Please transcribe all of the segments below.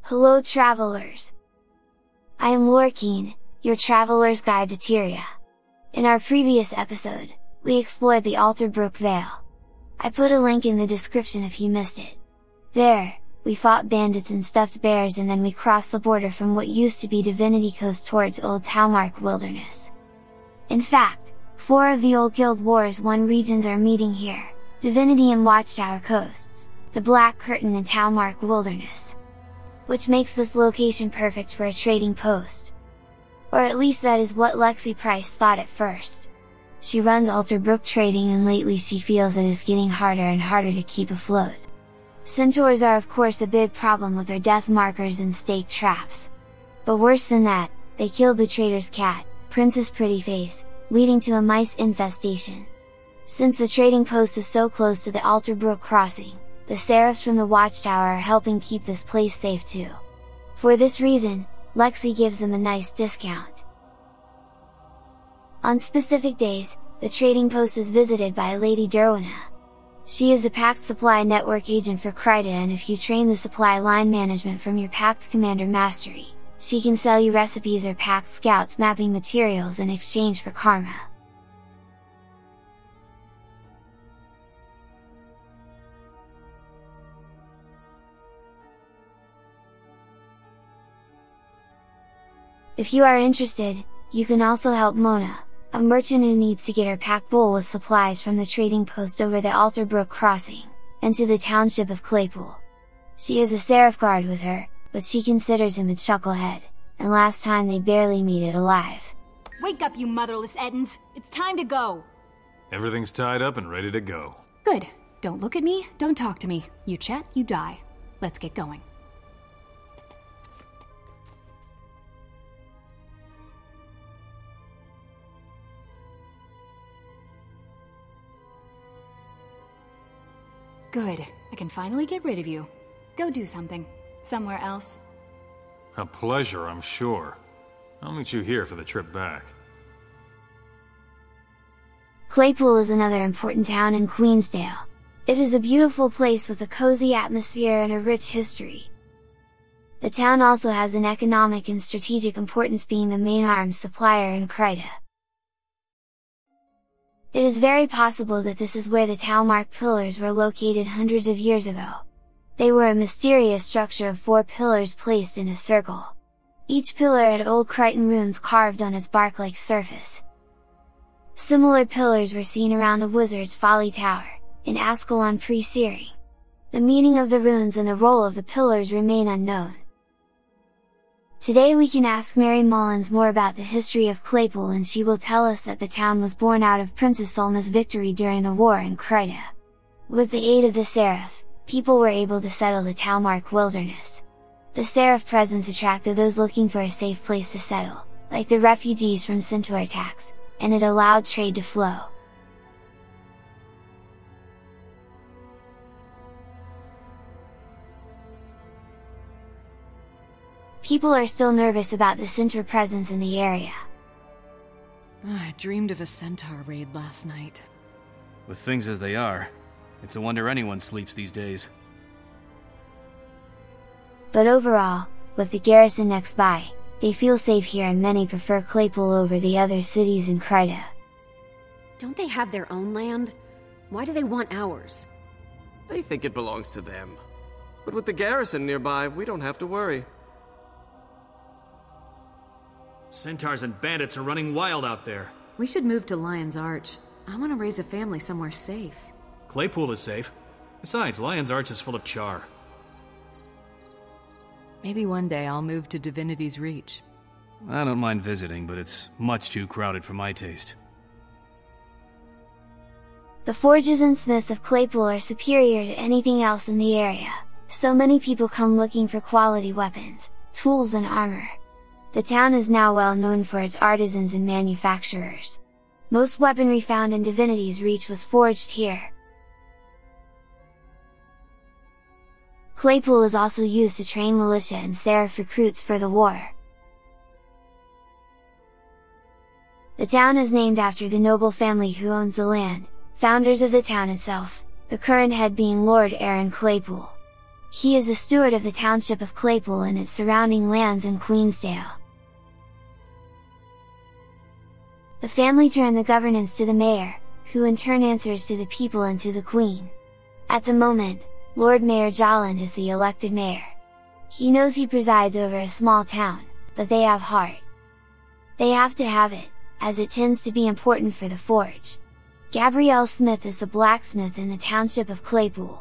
Hello travelers! I am Lorekeen, your traveler's guide to Tyria. In our previous episode, we explored the Altered Brook Vale. I put a link in the description if you missed it. There, we fought bandits and stuffed bears, and then we crossed the border from what used to be Divinity Coast towards old Talmark Wilderness. In fact, 4 of the old Guild Wars 1 regions are meeting here, Divinity and Watchtower Coasts, the Black Curtain and Talmark Wilderness. Which makes this location perfect for a trading post. Or at least that is what Lexi Price thought at first. She runs Altered Brook trading, and lately she feels it is getting harder and harder to keep afloat. Centaurs are of course a big problem with their death markers and stake traps. But worse than that, they killed the trader's cat, Princess Prettyface, leading to a mice infestation. Since the trading post is so close to the Altered Brook crossing, the Seraphs from the Watchtower are helping keep this place safe too. For this reason, Lexi gives them a nice discount. On specific days, the trading post is visited by Lady Derwina. She is a Pact Supply Network agent for Cryta, and if you train the supply line management from your Pact Commander Mastery, she can sell you recipes or Pact Scouts mapping materials in exchange for karma. If you are interested, you can also help Mona, a merchant who needs to get her pack full with supplies from the trading post over the Altered Brook crossing, and to the township of Claypool. She has a Seraph guard with her, but she considers him a chucklehead, and last time they barely made it alive. Wake up, you motherless Ettins! It's time to go! Everything's tied up and ready to go. Good. Don't look at me, don't talk to me. You chat, you die. Let's get going. Good. I can finally get rid of you. Go do something. Somewhere else. A pleasure, I'm sure. I'll meet you here for the trip back. Claypool is another important town in Queensdale. It is a beautiful place with a cozy atmosphere and a rich history. The town also has an economic and strategic importance, being the main arms supplier in Kryta. It is very possible that this is where the Talmark Pillars were located hundreds of years ago. They were a mysterious structure of 4 pillars placed in a circle. Each pillar had old Critan runes carved on its bark-like surface. Similar pillars were seen around the Wizard's Folly Tower, in Ascalon pre-Searing. The meaning of the runes and the role of the pillars remain unknown. Today we can ask Mary Mullins more about the history of Claypool, and she will tell us that the town was born out of Princess Salma's victory during the war in Cryta. With the aid of the Seraph, people were able to settle the Talmark Wilderness. The Seraph presence attracted those looking for a safe place to settle, like the refugees from centaur attacks, and it allowed trade to flow. People are still nervous about the centaur presence in the area. I dreamed of a centaur raid last night. With things as they are, it's a wonder anyone sleeps these days. But overall, with the garrison next by, they feel safe here, and many prefer Claypool over the other cities in Kryta. Don't they have their own land? Why do they want ours? They think it belongs to them. But with the garrison nearby, we don't have to worry. Centaurs and bandits are running wild out there. We should move to Lion's Arch. I want to raise a family somewhere safe. Claypool is safe. Besides, Lion's Arch is full of char. Maybe one day I'll move to Divinity's Reach. I don't mind visiting, but it's much too crowded for my taste. The forges and smiths of Claypool are superior to anything else in the area, so many people come looking for quality weapons, tools and armor. The town is now well known for its artisans and manufacturers. Most weaponry found in Divinity's Reach was forged here. Claypool is also used to train militia and Seraph recruits for the war. The town is named after the noble family who owns the land, founders of the town itself, the current head being Lord Aaron Claypool. He is a steward of the township of Claypool and its surrounding lands in Queensdale. The family turn the governance to the mayor, who in turn answers to the people and to the Queen. At the moment, Lord Mayor Jolland is the elected mayor. He knows he presides over a small town, but they have heart. They have to have it, as it tends to be important for the forge. Gabrielle Smith is the blacksmith in the township of Claypool.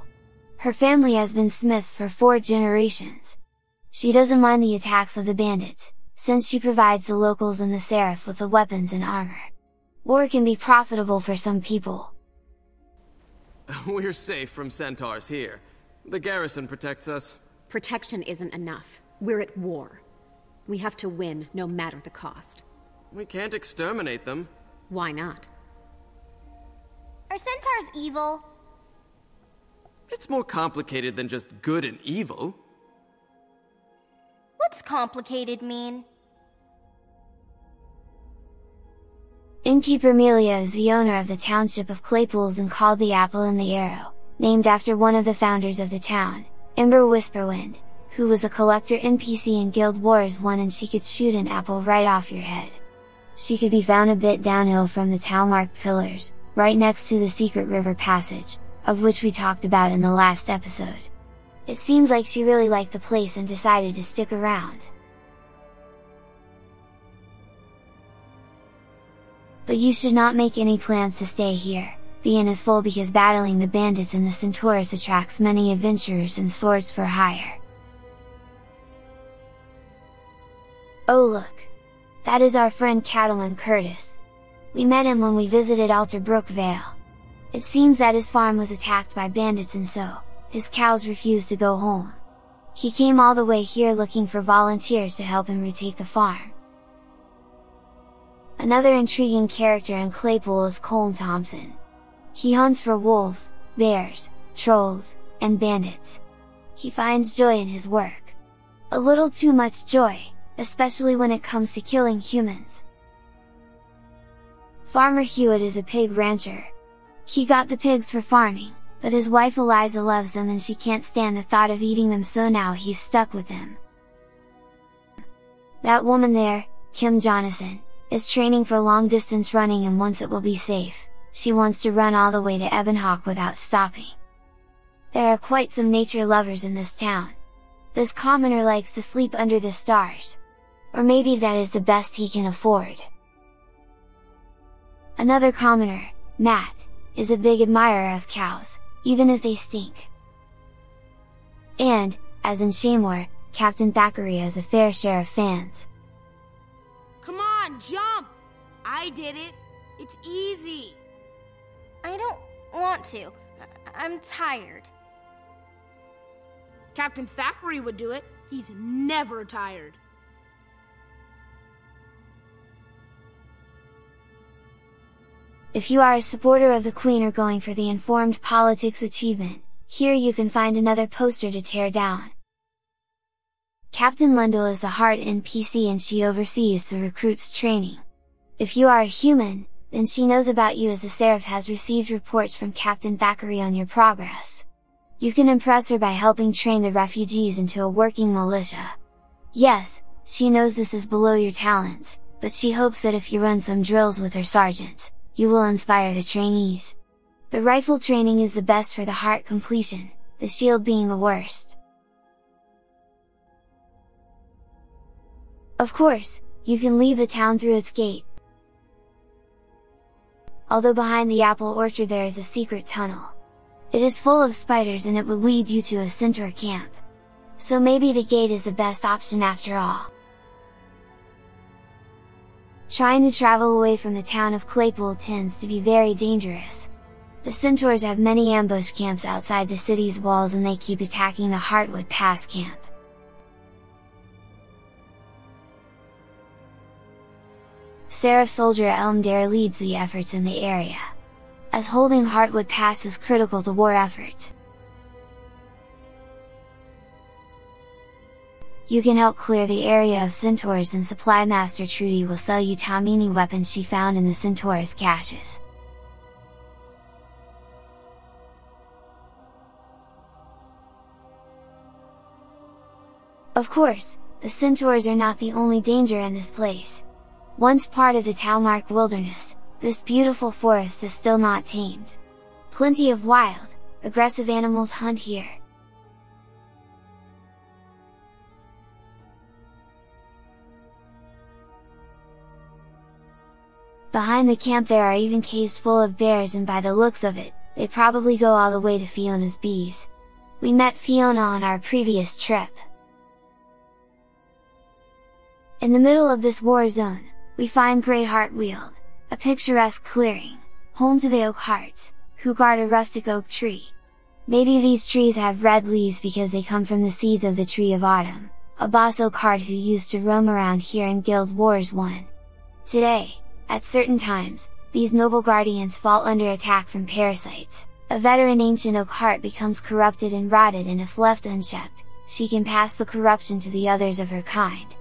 Her family has been smiths for 4 generations. She doesn't mind the attacks of the bandits, since she provides the locals and the seraph with the weapons and armor. War can be profitable for some people. We're safe from centaurs here. The garrison protects us. Protection isn't enough. We're at war. We have to win, no matter the cost. We can't exterminate them. Why not? Are centaurs evil? It's more complicated than just good and evil. What's complicated mean? Innkeeper Mylia is the owner of the township of Claypools and called the Apple and the Arrow, named after one of the founders of the town, Ember Whisperwind, who was a collector NPC in Guild Wars 1 and she could shoot an apple right off your head. She could be found a bit downhill from the Talmark Pillars, right next to the secret river passage, of which we talked about in the last episode. It seems like she really liked the place and decided to stick around. But you should not make any plans to stay here. The inn is full because battling the bandits and the centaurs attracts many adventurers and swords for hire. Oh look! That is our friend Cattleman Curtis. We met him when we visited Brook Vale. It seems that his farm was attacked by bandits and so, his cows refused to go home. He came all the way here looking for volunteers to help him retake the farm. Another intriguing character in Claypool is Colm Thompson. He hunts for wolves, bears, trolls, and bandits. He finds joy in his work. A little too much joy, especially when it comes to killing humans. Farmer Hewitt is a pig rancher. He got the pigs for farming, but his wife Eliza loves them and she can't stand the thought of eating them, so now he's stuck with them. That woman there, Kim Jonathan, is training for long distance running and once it will be safe, she wants to run all the way to Ebonhawk without stopping. There are quite some nature lovers in this town. This commoner likes to sleep under the stars. Or maybe that is the best he can afford. Another commoner, Matt, is a big admirer of cows, even if they stink. And, as in Shamor, Captain Thackeray has a fair share of fans. Come on, jump! I did it! It's easy! I don't want to. I'm tired. Captain Thackeray would do it. He's never tired. If you are a supporter of the Queen or going for the informed politics achievement, here you can find another poster to tear down. Captain Lundell is a Heart NPC and she oversees the recruits' training. If you are a human, then she knows about you as the Seraph has received reports from Captain Thackeray on your progress. You can impress her by helping train the refugees into a working militia. Yes, she knows this is below your talents, but she hopes that if you run some drills with her sergeants, you will inspire the trainees. The rifle training is the best for the heart completion, the shield being the worst. Of course, you can leave the town through its gate. Although behind the apple orchard there is a secret tunnel. It is full of spiders and it would lead you to a centaur camp. So maybe the gate is the best option after all. Trying to travel away from the town of Claypool tends to be very dangerous. The centaurs have many ambush camps outside the city's walls and they keep attacking the Heartwood Pass camp. Seraph Soldier Elmdare leads the efforts in the area, as holding Heartwood Pass is critical to war efforts. You can help clear the area of centaurs and Supply Master Trudy will sell you Tamini weapons she found in the centaur's caches. Of course, the centaurs are not the only danger in this place. Once part of the Talmark Wilderness, this beautiful forest is still not tamed. Plenty of wild, aggressive animals hunt here. Behind the camp there are even caves full of bears, and by the looks of it, they probably go all the way to Fiona's bees. We met Fiona on our previous trip. In the middle of this war zone, we find Greatheart Weald, a picturesque clearing, home to the oak hearts, who guard a rustic oak tree. Maybe these trees have red leaves because they come from the seeds of the Tree of Autumn, a boss oak heart who used to roam around here in Guild Wars 1. Today, at certain times, these noble guardians fall under attack from parasites. A veteran ancient oak heart becomes corrupted and rotted, and if left unchecked, she can pass the corruption to the others of her kind.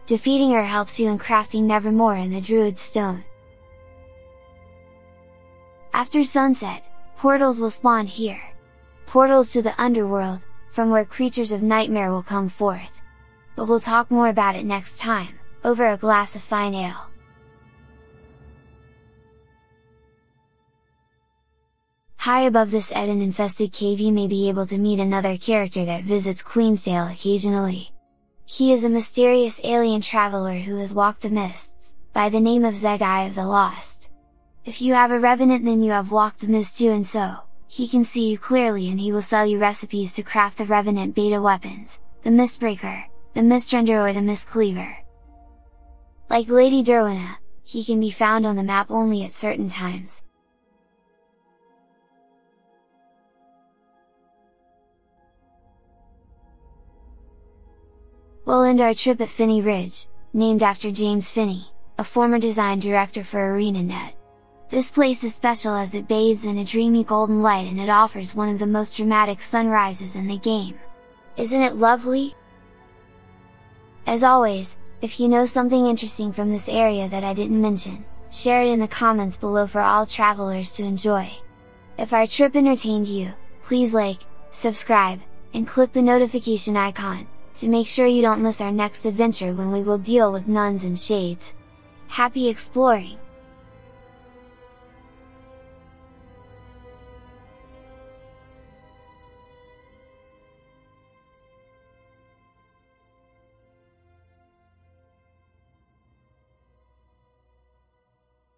Defeating her helps you in crafting Nevermore and the Druid's Stone. After sunset, portals will spawn here. Portals to the underworld, from where creatures of nightmare will come forth. But we'll talk more about it next time, over a glass of fine ale. High above this Eden-infested cave you may be able to meet another character that visits Queensdale occasionally. He is a mysterious alien traveler who has walked the mists, by the name of Zeghai of the Lost. If you have a revenant, then you have walked the mist too, and so, he can see you clearly, and he will sell you recipes to craft the revenant beta weapons, the Mistbreaker, the Mistrender, or the Mistcleaver. Like Lady Derwina, he can be found on the map only at certain times. We'll end our trip at Phinney Ridge, named after James Phinney, a former design director for ArenaNet. This place is special as it bathes in a dreamy golden light, and it offers one of the most dramatic sunrises in the game. Isn't it lovely? As always, if you know something interesting from this area that I didn't mention, share it in the comments below for all travelers to enjoy. If our trip entertained you, please like, subscribe, and click the notification icon, to make sure you don't miss our next adventure when we will deal with nuns and shades. Happy exploring!